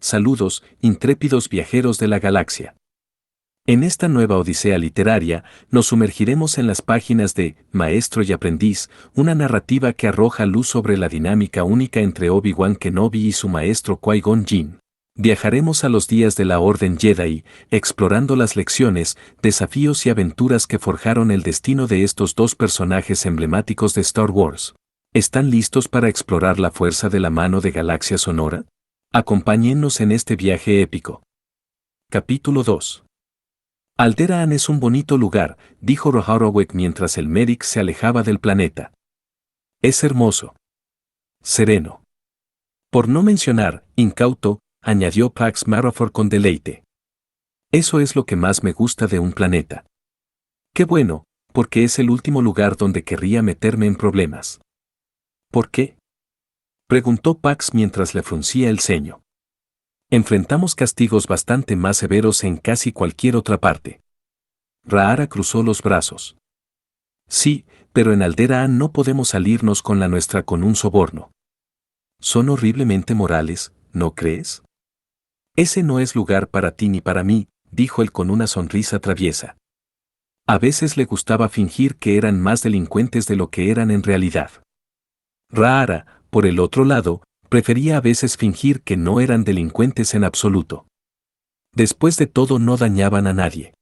saludos, intrépidos viajeros de la galaxia. En esta nueva odisea literaria, nos sumergiremos en las páginas de Maestro y Aprendiz, una narrativa que arroja luz sobre la dinámica única entre Obi-Wan Kenobi y su maestro Qui-Gon Jinn. Viajaremos a los días de la Orden Jedi, explorando las lecciones, desafíos y aventuras que forjaron el destino de estos dos personajes emblemáticos de Star Wars. ¿Están listos para explorar la fuerza de la mano de Galaxia Sonora? Acompáñennos en este viaje épico. Capítulo 2. Alderaan es un bonito lugar, dijo Roharowek mientras el Merrick se alejaba del planeta. Es hermoso. Sereno. Por no mencionar, incauto, añadió Pax Marrafor con deleite. Eso es lo que más me gusta de un planeta. Qué bueno, porque es el último lugar donde querría meterme en problemas. ¿Por qué? Preguntó Pax mientras le fruncía el ceño. Enfrentamos castigos bastante más severos en casi cualquier otra parte. Ra'ara cruzó los brazos. Sí, pero en Alderaan no podemos salirnos con la nuestra con un soborno. Son horriblemente morales, ¿no crees? Ese no es lugar para ti ni para mí, dijo él con una sonrisa traviesa. A veces le gustaba fingir que eran más delincuentes de lo que eran en realidad. Ra'ara, por el otro lado, prefería a veces fingir que no eran delincuentes en absoluto. Después de todo no dañaban a nadie.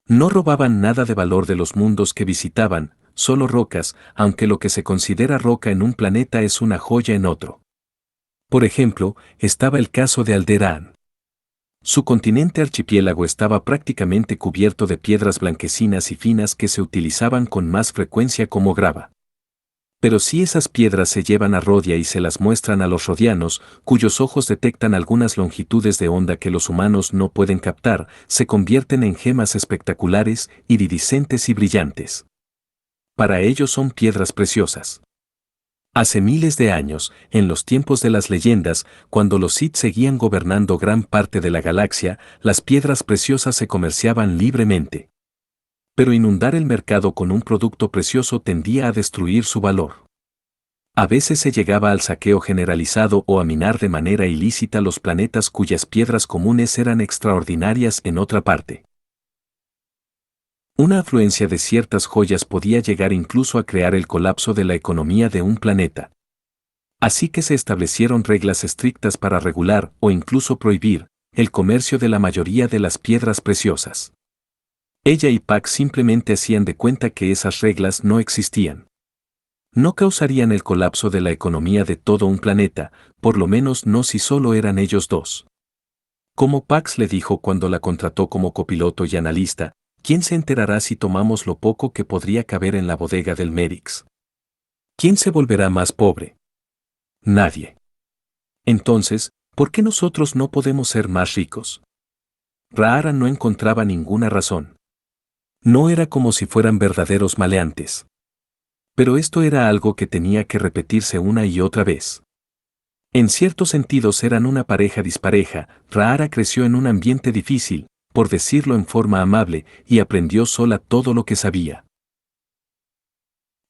No robaban nada de valor de los mundos que visitaban, solo rocas, aunque lo que se considera roca en un planeta es una joya en otro. Por ejemplo, estaba el caso de Alderaan. Su continente archipiélago estaba prácticamente cubierto de piedras blanquecinas y finas que se utilizaban con más frecuencia como grava. Pero si esas piedras se llevan a Rodia y se las muestran a los rodianos, cuyos ojos detectan algunas longitudes de onda que los humanos no pueden captar, se convierten en gemas espectaculares, iridiscentes y brillantes. Para ellos son piedras preciosas. Hace miles de años, en los tiempos de las leyendas, cuando los Sith seguían gobernando gran parte de la galaxia, las piedras preciosas se comerciaban libremente. Pero inundar el mercado con un producto precioso tendía a destruir su valor. A veces se llegaba al saqueo generalizado o a minar de manera ilícita los planetas cuyas piedras comunes eran extraordinarias en otra parte. Una afluencia de ciertas joyas podía llegar incluso a crear el colapso de la economía de un planeta. Así que se establecieron reglas estrictas para regular o incluso prohibir el comercio de la mayoría de las piedras preciosas. Ella y Pax simplemente hacían de cuenta que esas reglas no existían. No causarían el colapso de la economía de todo un planeta, por lo menos no si solo eran ellos dos. Como Pax le dijo cuando la contrató como copiloto y analista, ¿quién se enterará si tomamos lo poco que podría caber en la bodega del Merix? ¿Quién se volverá más pobre? Nadie. Entonces, ¿por qué nosotros no podemos ser más ricos? Ra'ara no encontraba ninguna razón. No era como si fueran verdaderos maleantes. Pero esto era algo que tenía que repetirse una y otra vez. En ciertos sentidos eran una pareja dispareja. Ra'ara creció en un ambiente difícil, por decirlo en forma amable, y aprendió sola todo lo que sabía.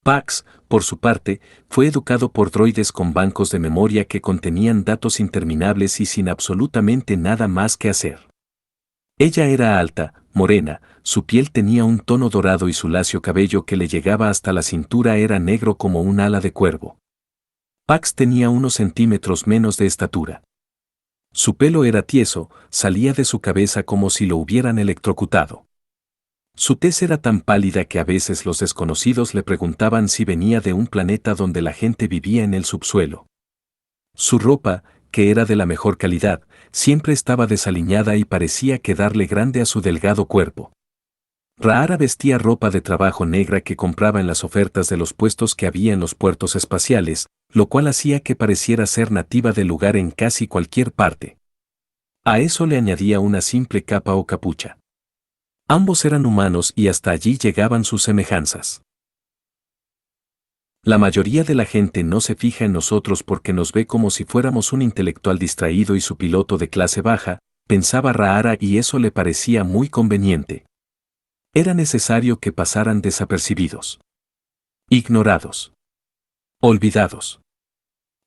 Pax, por su parte, fue educado por droides con bancos de memoria que contenían datos interminables y sin absolutamente nada más que hacer. Ella era alta, morena, su piel tenía un tono dorado y su lacio cabello que le llegaba hasta la cintura era negro como un ala de cuervo. Pax tenía unos centímetros menos de estatura. Su pelo era tieso, salía de su cabeza como si lo hubieran electrocutado. Su tez era tan pálida que a veces los desconocidos le preguntaban si venía de un planeta donde la gente vivía en el subsuelo. Su ropa, que era de la mejor calidad, siempre estaba desaliñada y parecía quedarle grande a su delgado cuerpo. Ra'ara vestía ropa de trabajo negra que compraba en las ofertas de los puestos que había en los puertos espaciales, lo cual hacía que pareciera ser nativa del lugar en casi cualquier parte. A eso le añadía una simple capa o capucha. Ambos eran humanos y hasta allí llegaban sus semejanzas. La mayoría de la gente no se fija en nosotros porque nos ve como si fuéramos un intelectual distraído y su piloto de clase baja, pensaba Ra'ara y eso le parecía muy conveniente. Era necesario que pasaran desapercibidos. Ignorados. Olvidados.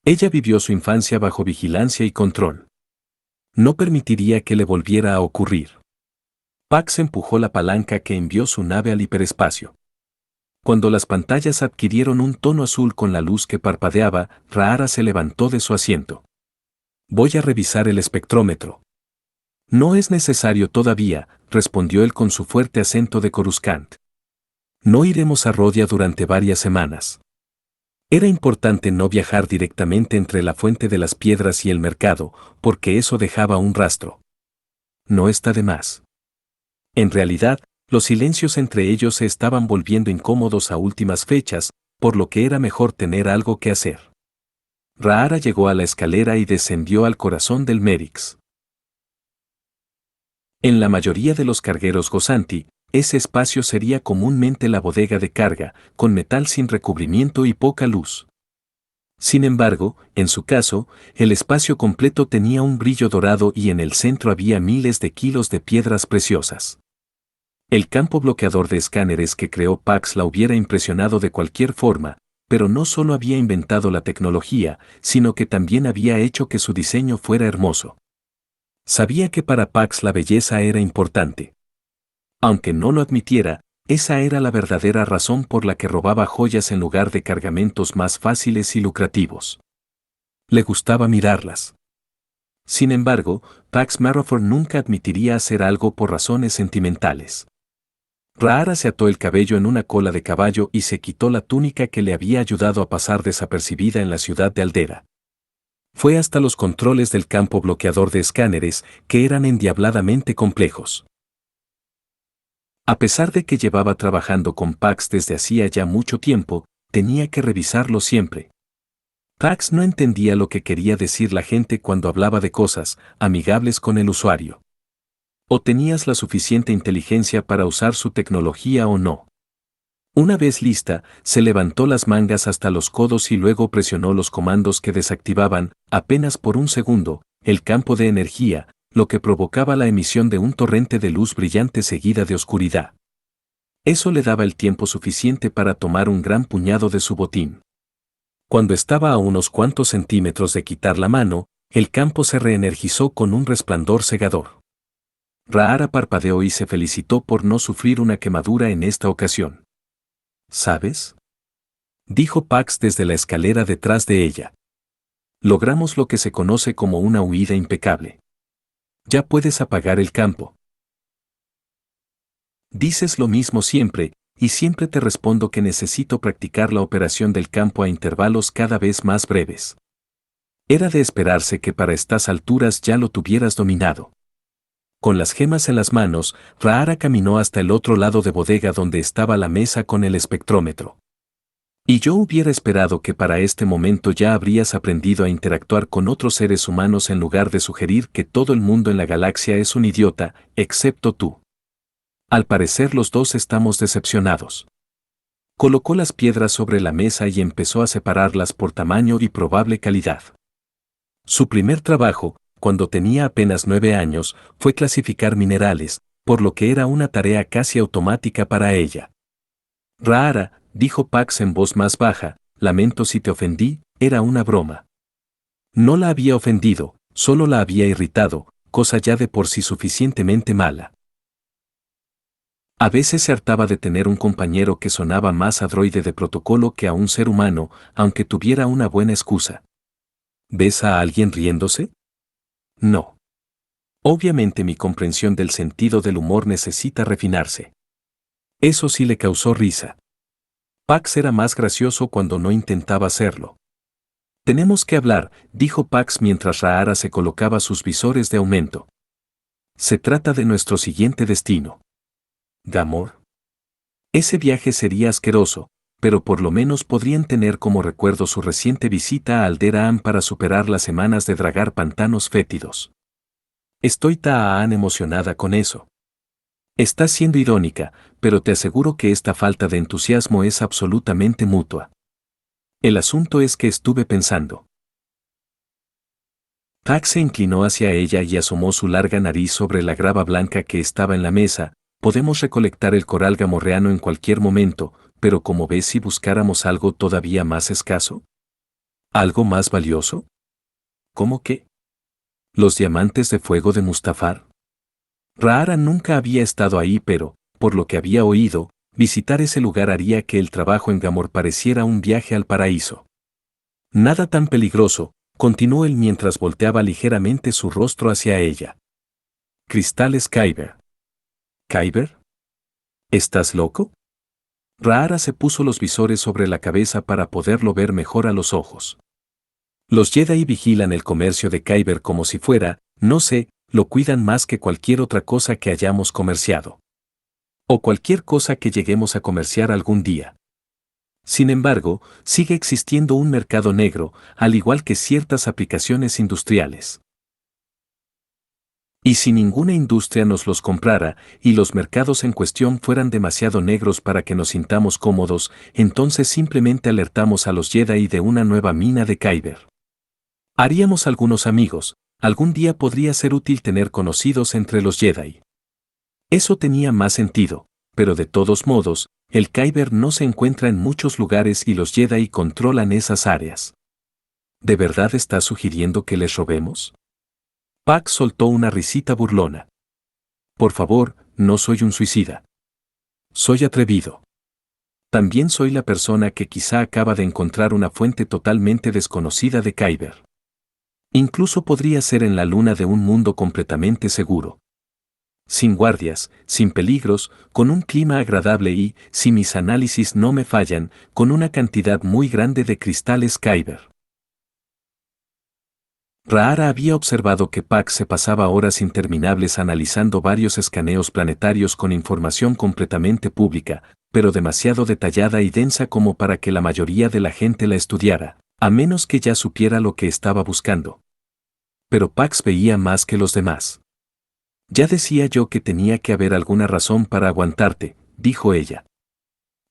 Ella vivió su infancia bajo vigilancia y control. No permitiría que le volviera a ocurrir. Pax empujó la palanca que envió su nave al hiperespacio. Cuando las pantallas adquirieron un tono azul con la luz que parpadeaba, Rahara se levantó de su asiento. Voy a revisar el espectrómetro. No es necesario todavía, respondió él con su fuerte acento de Coruscant. No iremos a Rodia durante varias semanas. Era importante no viajar directamente entre la fuente de las piedras y el mercado, porque eso dejaba un rastro. No está de más. En realidad, los silencios entre ellos se estaban volviendo incómodos a últimas fechas, por lo que era mejor tener algo que hacer. Rahara llegó a la escalera y descendió al corazón del Merix. En la mayoría de los cargueros Gozanti, ese espacio sería comúnmente la bodega de carga, con metal sin recubrimiento y poca luz. Sin embargo, en su caso, el espacio completo tenía un brillo dorado y en el centro había miles de kilos de piedras preciosas. El campo bloqueador de escáneres que creó Pax la hubiera impresionado de cualquier forma, pero no solo había inventado la tecnología, sino que también había hecho que su diseño fuera hermoso. Sabía que para Pax la belleza era importante. Aunque no lo admitiera, esa era la verdadera razón por la que robaba joyas en lugar de cargamentos más fáciles y lucrativos. Le gustaba mirarlas. Sin embargo, Pax Marrowford nunca admitiría hacer algo por razones sentimentales. Rahara se ató el cabello en una cola de caballo y se quitó la túnica que le había ayudado a pasar desapercibida en la ciudad de Aldera. Fue hasta los controles del campo bloqueador de escáneres, que eran endiabladamente complejos. A pesar de que llevaba trabajando con Pax desde hacía ya mucho tiempo, tenía que revisarlo siempre. Pax no entendía lo que quería decir la gente cuando hablaba de cosas amigables con el usuario. O tenías la suficiente inteligencia para usar su tecnología o no. Una vez lista, se levantó las mangas hasta los codos y luego presionó los comandos que desactivaban, apenas por un segundo, el campo de energía, lo que provocaba la emisión de un torrente de luz brillante seguida de oscuridad. Eso le daba el tiempo suficiente para tomar un gran puñado de su botín. Cuando estaba a unos cuantos centímetros de quitar la mano, el campo se reenergizó con un resplandor cegador. Rahara parpadeó y se felicitó por no sufrir una quemadura en esta ocasión. ¿Sabes?, dijo Pax desde la escalera detrás de ella. Logramos lo que se conoce como una huida impecable. Ya puedes apagar el campo. Dices lo mismo siempre, y siempre te respondo que necesito practicar la operación del campo a intervalos cada vez más breves. Era de esperarse que para estas alturas ya lo tuvieras dominado. Con las gemas en las manos, Rahara caminó hasta el otro lado de bodega donde estaba la mesa con el espectrómetro. Y yo hubiera esperado que para este momento ya habrías aprendido a interactuar con otros seres humanos en lugar de sugerir que todo el mundo en la galaxia es un idiota, excepto tú. Al parecer los dos estamos decepcionados. Colocó las piedras sobre la mesa y empezó a separarlas por tamaño y probable calidad. Su primer trabajo, cuando tenía apenas 9 años, fue clasificar minerales, por lo que era una tarea casi automática para ella. Rahara, dijo Pax en voz más baja, lamento si te ofendí, era una broma. No la había ofendido, solo la había irritado, cosa ya de por sí suficientemente mala. A veces se hartaba de tener un compañero que sonaba más a droide de protocolo que a un ser humano, aunque tuviera una buena excusa. ¿Ves a alguien riéndose? No. Obviamente mi comprensión del sentido del humor necesita refinarse. Eso sí le causó risa. Pax era más gracioso cuando no intentaba hacerlo. Tenemos que hablar, dijo Pax mientras Rahara se colocaba sus visores de aumento. Se trata de nuestro siguiente destino. ¿Gamor? Ese viaje sería asqueroso, pero por lo menos podrían tener como recuerdo su reciente visita a Alderaan para superar las semanas de dragar pantanos fétidos. Estoy tan emocionada con eso. Estás siendo irónica, pero te aseguro que esta falta de entusiasmo es absolutamente mutua. El asunto es que estuve pensando. Pax se inclinó hacia ella y asomó su larga nariz sobre la grava blanca que estaba en la mesa. Podemos recolectar el coral gamorreano en cualquier momento, pero ¿cómo ves si buscáramos algo todavía más escaso? ¿Algo más valioso? ¿Cómo qué? ¿Los diamantes de fuego de Mustafar? Rahara nunca había estado ahí, pero, por lo que había oído, visitar ese lugar haría que el trabajo en Gamor pareciera un viaje al paraíso. Nada tan peligroso, continuó él mientras volteaba ligeramente su rostro hacia ella. Cristales Kyber. ¿Kyber? ¿Estás loco? Rahara se puso los visores sobre la cabeza para poderlo ver mejor a los ojos. Los Jedi vigilan el comercio de Kyber como si fuera, no sé, lo cuidan más que cualquier otra cosa que hayamos comerciado. O cualquier cosa que lleguemos a comerciar algún día. Sin embargo, sigue existiendo un mercado negro, al igual que ciertas aplicaciones industriales. Y si ninguna industria nos los comprara, y los mercados en cuestión fueran demasiado negros para que nos sintamos cómodos, entonces simplemente alertamos a los Jedi de una nueva mina de Kyber. Haríamos algunos amigos, algún día podría ser útil tener conocidos entre los Jedi. Eso tenía más sentido, pero de todos modos, el Kyber no se encuentra en muchos lugares y los Jedi controlan esas áreas. ¿De verdad estás sugiriendo que les robemos? Pac soltó una risita burlona. Por favor, no soy un suicida. Soy atrevido. También soy la persona que quizá acaba de encontrar una fuente totalmente desconocida de Kyber. Incluso podría ser en la luna de un mundo completamente seguro. Sin guardias, sin peligros, con un clima agradable y, si mis análisis no me fallan, con una cantidad muy grande de cristales Kyber. Rahara había observado que Pac se pasaba horas interminables analizando varios escaneos planetarios con información completamente pública, pero demasiado detallada y densa como para que la mayoría de la gente la estudiara, a menos que ya supiera lo que estaba buscando. Pero Pax veía más que los demás. Ya decía yo que tenía que haber alguna razón para aguantarte, dijo ella.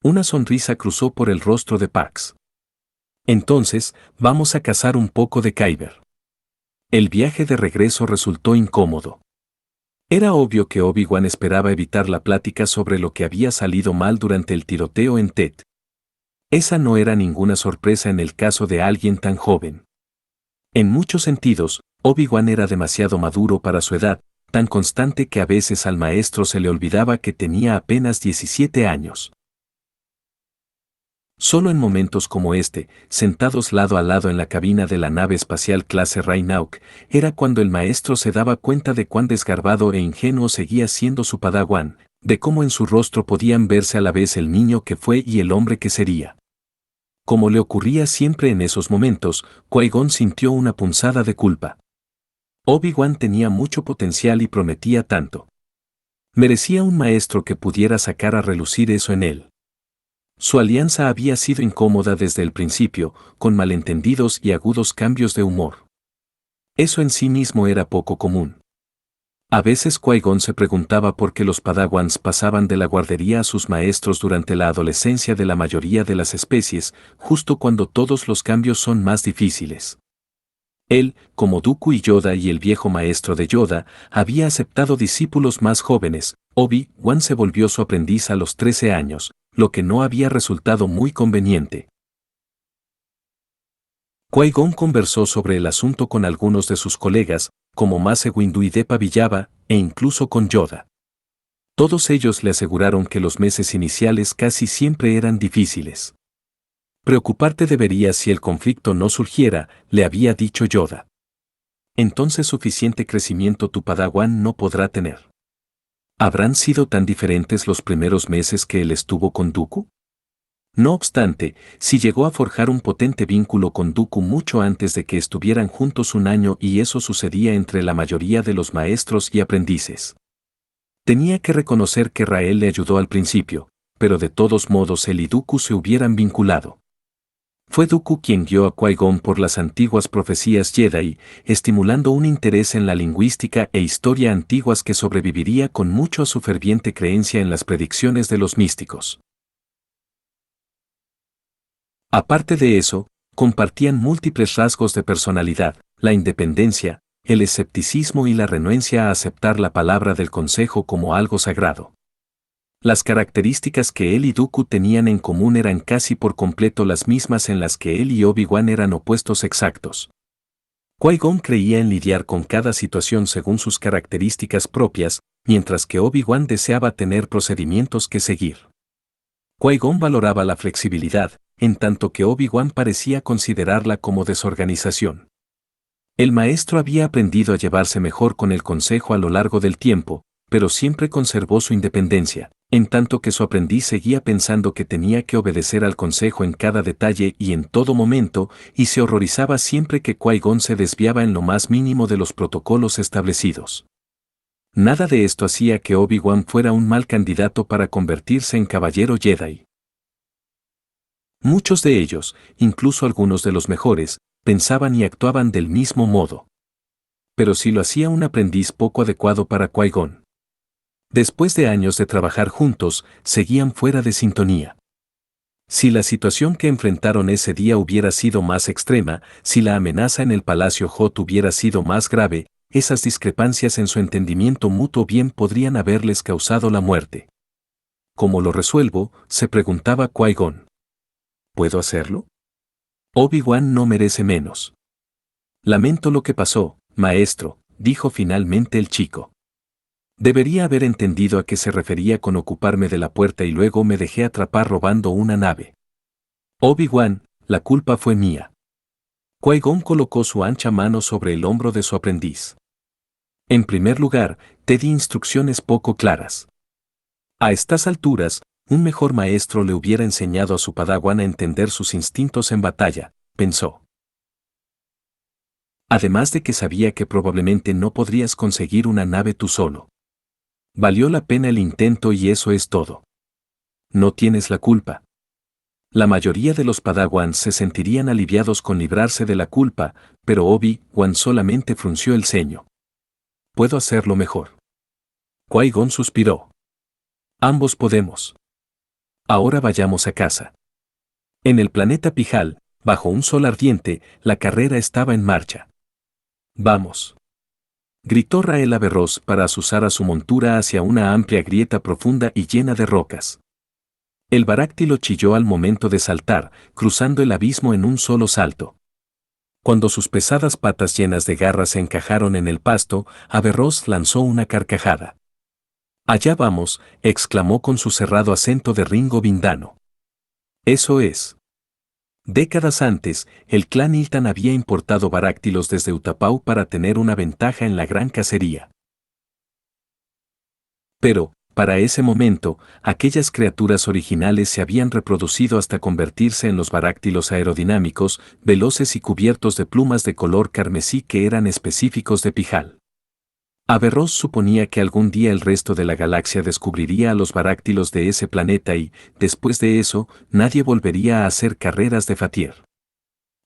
Una sonrisa cruzó por el rostro de Pax. Entonces, vamos a cazar un poco de Kyber. El viaje de regreso resultó incómodo. Era obvio que Obi-Wan esperaba evitar la plática sobre lo que había salido mal durante el tiroteo en Tet. Esa no era ninguna sorpresa en el caso de alguien tan joven. En muchos sentidos, Obi-Wan era demasiado maduro para su edad, tan constante que a veces al maestro se le olvidaba que tenía apenas 17 años. Solo en momentos como este, sentados lado a lado en la cabina de la nave espacial clase Rainauk, era cuando el maestro se daba cuenta de cuán desgarbado e ingenuo seguía siendo su padawan, de cómo en su rostro podían verse a la vez el niño que fue y el hombre que sería. Como le ocurría siempre en esos momentos, Qui-Gon sintió una punzada de culpa. Obi-Wan tenía mucho potencial y prometía tanto. Merecía un maestro que pudiera sacar a relucir eso en él. Su alianza había sido incómoda desde el principio, con malentendidos y agudos cambios de humor. Eso en sí mismo era poco común. A veces Qui-Gon se preguntaba por qué los Padawans pasaban de la guardería a sus maestros durante la adolescencia de la mayoría de las especies, justo cuando todos los cambios son más difíciles. Él, como Dooku y Yoda y el viejo maestro de Yoda, había aceptado discípulos más jóvenes. Obi-Wan se volvió su aprendiz a los 13 años, lo que no había resultado muy conveniente. Qui-Gon conversó sobre el asunto con algunos de sus colegas, como Mace Windu y Depa Villaba, e incluso con Yoda. Todos ellos le aseguraron que los meses iniciales casi siempre eran difíciles. Preocuparte deberías si el conflicto no surgiera, le había dicho Yoda. Entonces suficiente crecimiento tu Padawan no podrá tener. ¿Habrán sido tan diferentes los primeros meses que él estuvo con Dooku? No obstante, sí llegó a forjar un potente vínculo con Dooku mucho antes de que estuvieran juntos un año y eso sucedía entre la mayoría de los maestros y aprendices. Tenía que reconocer que Rael le ayudó al principio, pero de todos modos él y Dooku se hubieran vinculado. Fue Dooku quien guió a Qui-Gon por las antiguas profecías Jedi, estimulando un interés en la lingüística e historia antiguas que sobreviviría con mucho a su ferviente creencia en las predicciones de los místicos. Aparte de eso, compartían múltiples rasgos de personalidad, la independencia, el escepticismo y la renuencia a aceptar la palabra del consejo como algo sagrado. Las características que él y Dooku tenían en común eran casi por completo las mismas en las que él y Obi-Wan eran opuestos exactos. Qui-Gon creía en lidiar con cada situación según sus características propias, mientras que Obi-Wan deseaba tener procedimientos que seguir. Qui-Gon valoraba la flexibilidad, en tanto que Obi-Wan parecía considerarla como desorganización. El maestro había aprendido a llevarse mejor con el consejo a lo largo del tiempo, pero siempre conservó su independencia, en tanto que su aprendiz seguía pensando que tenía que obedecer al consejo en cada detalle y en todo momento, y se horrorizaba siempre que Qui-Gon se desviaba en lo más mínimo de los protocolos establecidos. Nada de esto hacía que Obi-Wan fuera un mal candidato para convertirse en caballero Jedi. Muchos de ellos, incluso algunos de los mejores, pensaban y actuaban del mismo modo. Pero si lo hacía un aprendiz poco adecuado para Qui-Gon. Después de años de trabajar juntos, seguían fuera de sintonía. Si la situación que enfrentaron ese día hubiera sido más extrema, si la amenaza en el Palacio Hot hubiera sido más grave, esas discrepancias en su entendimiento mutuo bien podrían haberles causado la muerte. ¿Cómo lo resuelvo?, se preguntaba Qui-Gon. ¿Puedo hacerlo? Obi-Wan no merece menos. Lamento lo que pasó, maestro, dijo finalmente el chico. Debería haber entendido a qué se refería con ocuparme de la puerta y luego me dejé atrapar robando una nave. Obi-Wan, la culpa fue mía. Qui-Gon colocó su ancha mano sobre el hombro de su aprendiz. En primer lugar, te di instrucciones poco claras. A estas alturas, un mejor maestro le hubiera enseñado a su padawan a entender sus instintos en batalla, pensó. Además de que sabía que probablemente no podrías conseguir una nave tú solo. Valió la pena el intento y eso es todo. No tienes la culpa. La mayoría de los padawans se sentirían aliviados con librarse de la culpa, pero Obi-Wan solamente frunció el ceño. Puedo hacerlo mejor. Qui-Gon suspiró. Ambos podemos. Ahora vayamos a casa. En el planeta Pijal, bajo un sol ardiente, la carrera estaba en marcha. Vamos. Gritó Rael Averross para azuzar a su montura hacia una amplia grieta profunda y llena de rocas. El baráctilo chilló al momento de saltar, cruzando el abismo en un solo salto. Cuando sus pesadas patas llenas de garras se encajaron en el pasto, Averross lanzó una carcajada. Allá vamos, exclamó con su cerrado acento de Ringo Vindano. Eso es. Décadas antes, el clan Iltan había importado baráctilos desde Utapau para tener una ventaja en la gran cacería. Pero, para ese momento, aquellas criaturas originales se habían reproducido hasta convertirse en los baráctilos aerodinámicos, veloces y cubiertos de plumas de color carmesí que eran específicos de Pijal. Averross suponía que algún día el resto de la galaxia descubriría a los baráctilos de ese planeta y, después de eso, nadie volvería a hacer carreras de Fatier.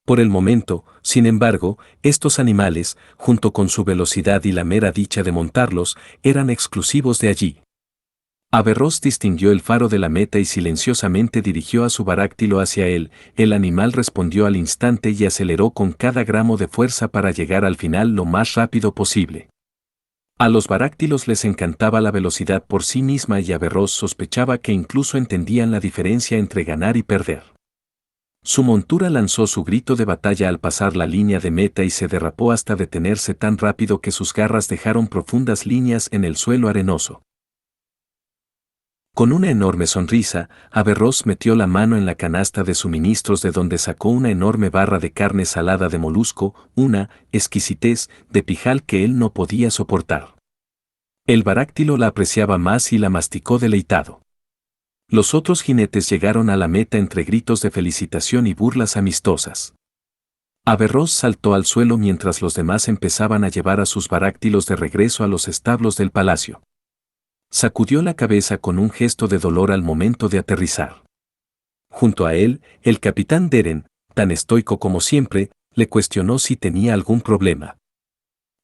Por el momento, sin embargo, estos animales, junto con su velocidad y la mera dicha de montarlos, eran exclusivos de allí. Averross distinguió el faro de la meta y silenciosamente dirigió a su baráctilo hacia él. El animal respondió al instante y aceleró con cada gramo de fuerza para llegar al final lo más rápido posible. A los baráctilos les encantaba la velocidad por sí misma y Averross sospechaba que incluso entendían la diferencia entre ganar y perder. Su montura lanzó su grito de batalla al pasar la línea de meta y se derrapó hasta detenerse tan rápido que sus garras dejaron profundas líneas en el suelo arenoso. Con una enorme sonrisa, Averross metió la mano en la canasta de suministros de donde sacó una enorme barra de carne salada de molusco, una exquisitez de Pijal que él no podía soportar. El baráctilo la apreciaba más y la masticó deleitado. Los otros jinetes llegaron a la meta entre gritos de felicitación y burlas amistosas. Averross saltó al suelo mientras los demás empezaban a llevar a sus baráctilos de regreso a los establos del palacio. Sacudió la cabeza con un gesto de dolor al momento de aterrizar. Junto a él, el capitán Deren, tan estoico como siempre, le cuestionó si tenía algún problema.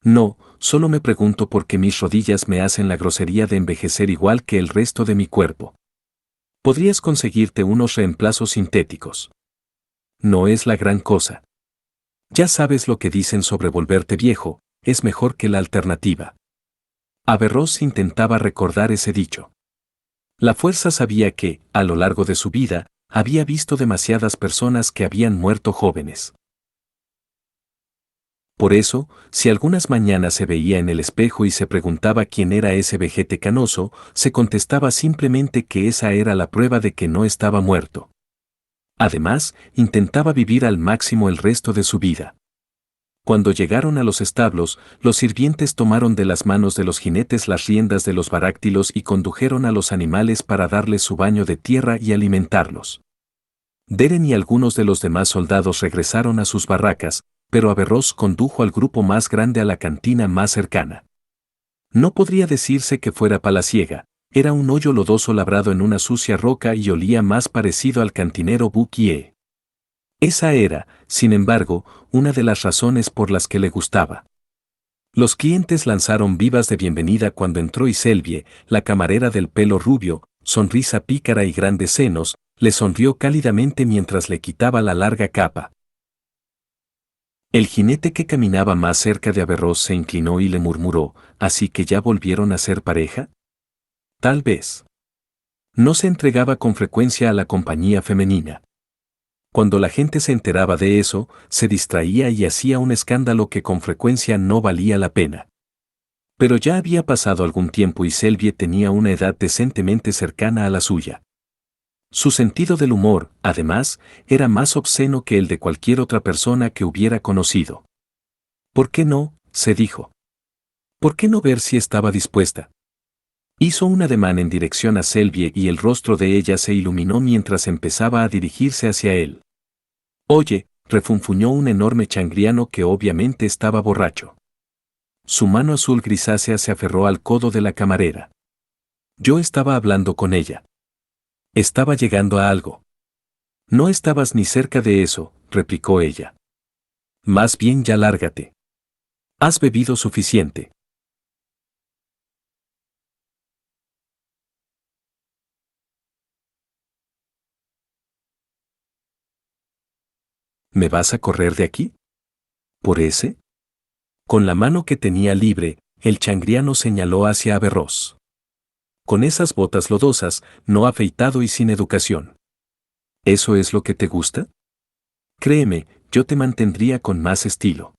No, solo me pregunto por qué mis rodillas me hacen la grosería de envejecer igual que el resto de mi cuerpo. Podrías conseguirte unos reemplazos sintéticos. No es la gran cosa. Ya sabes lo que dicen sobre volverte viejo, es mejor que la alternativa. Averross intentaba recordar ese dicho. La fuerza sabía que, a lo largo de su vida, había visto demasiadas personas que habían muerto jóvenes. Por eso, si algunas mañanas se veía en el espejo y se preguntaba quién era ese vejete canoso, se contestaba simplemente que esa era la prueba de que no estaba muerto. Además, intentaba vivir al máximo el resto de su vida. Cuando llegaron a los establos, los sirvientes tomaron de las manos de los jinetes las riendas de los baráctilos y condujeron a los animales para darles su baño de tierra y alimentarlos. Deren y algunos de los demás soldados regresaron a sus barracas, pero Averroes condujo al grupo más grande a la cantina más cercana. No podría decirse que fuera palaciega, era un hoyo lodoso labrado en una sucia roca y olía más parecido al cantinero Bouquier. Esa era, sin embargo, una de las razones por las que le gustaba. Los clientes lanzaron vivas de bienvenida cuando entró Iselvie, la camarera del pelo rubio, sonrisa pícara y grandes senos, le sonrió cálidamente mientras le quitaba la larga capa. El jinete que caminaba más cerca de Averroes se inclinó y le murmuró, ¿así que ya volvieron a ser pareja? Tal vez. No se entregaba con frecuencia a la compañía femenina. Cuando la gente se enteraba de eso, se distraía y hacía un escándalo que con frecuencia no valía la pena. Pero ya había pasado algún tiempo y Selby tenía una edad decentemente cercana a la suya. Su sentido del humor, además, era más obsceno que el de cualquier otra persona que hubiera conocido. ¿Por qué no?, se dijo. ¿Por qué no ver si estaba dispuesta? Hizo un ademán en dirección a Selby y el rostro de ella se iluminó mientras empezaba a dirigirse hacia él. Oye, refunfuñó un enorme changriano que obviamente estaba borracho. Su mano azul grisácea se aferró al codo de la camarera. Yo estaba hablando con ella. Estaba llegando a algo. No estabas ni cerca de eso, replicó ella. Más bien ya lárgate. Has bebido suficiente. ¿Me vas a correr de aquí? ¿Por ese? Con la mano que tenía libre, el changriano señaló hacia Averroes. Con esas botas lodosas, no afeitado y sin educación. ¿Eso es lo que te gusta? Créeme, yo te mantendría con más estilo.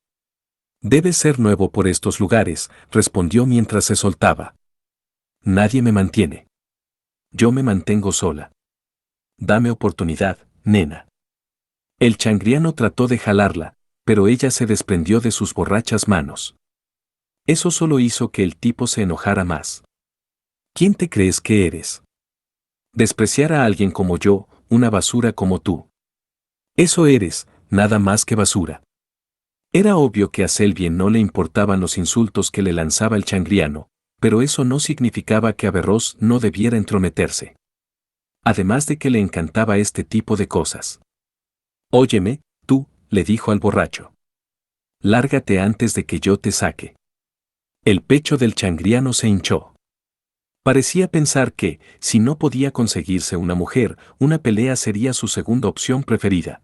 Debes ser nuevo por estos lugares, respondió mientras se soltaba. Nadie me mantiene. Yo me mantengo sola. Dame oportunidad, nena. El changriano trató de jalarla, pero ella se desprendió de sus borrachas manos. Eso solo hizo que el tipo se enojara más. ¿Quién te crees que eres? Despreciar a alguien como yo, una basura como tú. Eso eres, nada más que basura. Era obvio que a Selby no le importaban los insultos que le lanzaba el changriano, pero eso no significaba que Averroes no debiera entrometerse. Además de que le encantaba este tipo de cosas. Óyeme, tú, le dijo al borracho. Lárgate antes de que yo te saque. El pecho del changriano se hinchó. Parecía pensar que, si no podía conseguirse una mujer, una pelea sería su segunda opción preferida.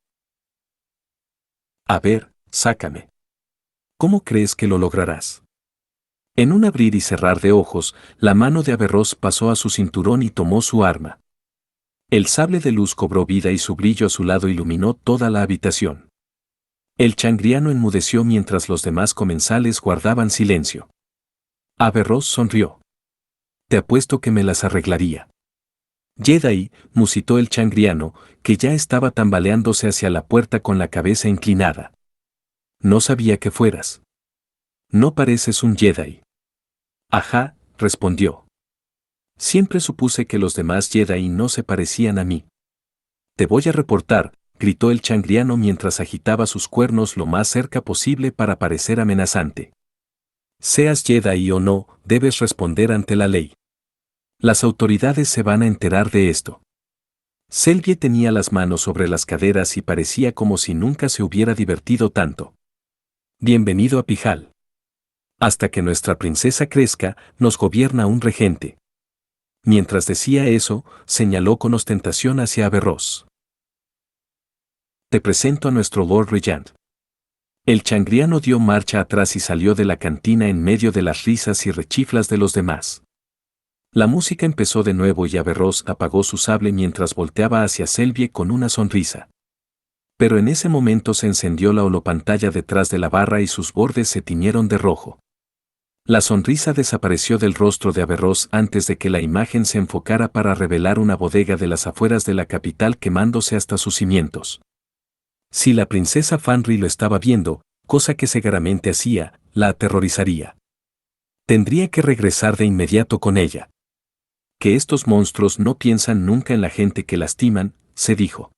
A ver, sácame. ¿Cómo crees que lo lograrás? En un abrir y cerrar de ojos, la mano de Averroes pasó a su cinturón y tomó su arma. El sable de luz cobró vida y su brillo azulado iluminó toda la habitación. El changriano enmudeció mientras los demás comensales guardaban silencio. Averroes sonrió. Te apuesto que me las arreglaría. Jedi, musitó el changriano, que ya estaba tambaleándose hacia la puerta con la cabeza inclinada. No sabía que fueras. No pareces un Jedi. Ajá, respondió. Siempre supuse que los demás Jedi no se parecían a mí. Te voy a reportar, gritó el changriano mientras agitaba sus cuernos lo más cerca posible para parecer amenazante. Seas Jedi o no, debes responder ante la ley. Las autoridades se van a enterar de esto. Selby tenía las manos sobre las caderas y parecía como si nunca se hubiera divertido tanto. Bienvenido a Pijal. Hasta que nuestra princesa crezca, nos gobierna un regente. Mientras decía eso, señaló con ostentación hacia Averroes. Te presento a nuestro Lord Regent. El changriano dio marcha atrás y salió de la cantina en medio de las risas y rechiflas de los demás. La música empezó de nuevo y Averroes apagó su sable mientras volteaba hacia Selby con una sonrisa. Pero en ese momento se encendió la holopantalla detrás de la barra y sus bordes se tiñeron de rojo. La sonrisa desapareció del rostro de Averroes antes de que la imagen se enfocara para revelar una bodega de las afueras de la capital quemándose hasta sus cimientos. Si la princesa Fanry lo estaba viendo, cosa que seguramente hacía, la aterrorizaría. Tendría que regresar de inmediato con ella. Que estos monstruos no piensan nunca en la gente que lastiman, se dijo.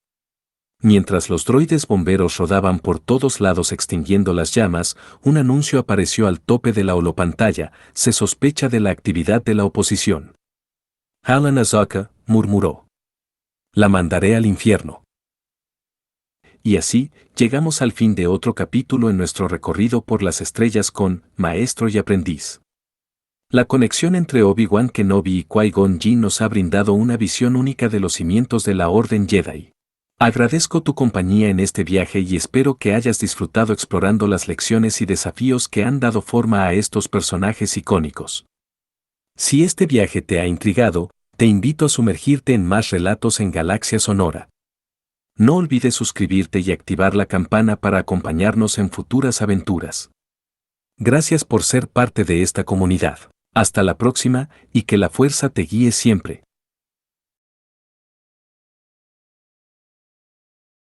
Mientras los droides bomberos rodaban por todos lados extinguiendo las llamas, un anuncio apareció al tope de la holopantalla: se sospecha de la actividad de la oposición. Alan Azoka, murmuró. La mandaré al infierno. Y así, llegamos al fin de otro capítulo en nuestro recorrido por las estrellas con Maestro y Aprendiz. La conexión entre Obi-Wan Kenobi y Qui-Gon Jinn nos ha brindado una visión única de los cimientos de la Orden Jedi. Agradezco tu compañía en este viaje y espero que hayas disfrutado explorando las lecciones y desafíos que han dado forma a estos personajes icónicos. Si este viaje te ha intrigado, te invito a sumergirte en más relatos en Galaxia Sonora. No olvides suscribirte y activar la campana para acompañarnos en futuras aventuras. Gracias por ser parte de esta comunidad. Hasta la próxima y que la fuerza te guíe siempre.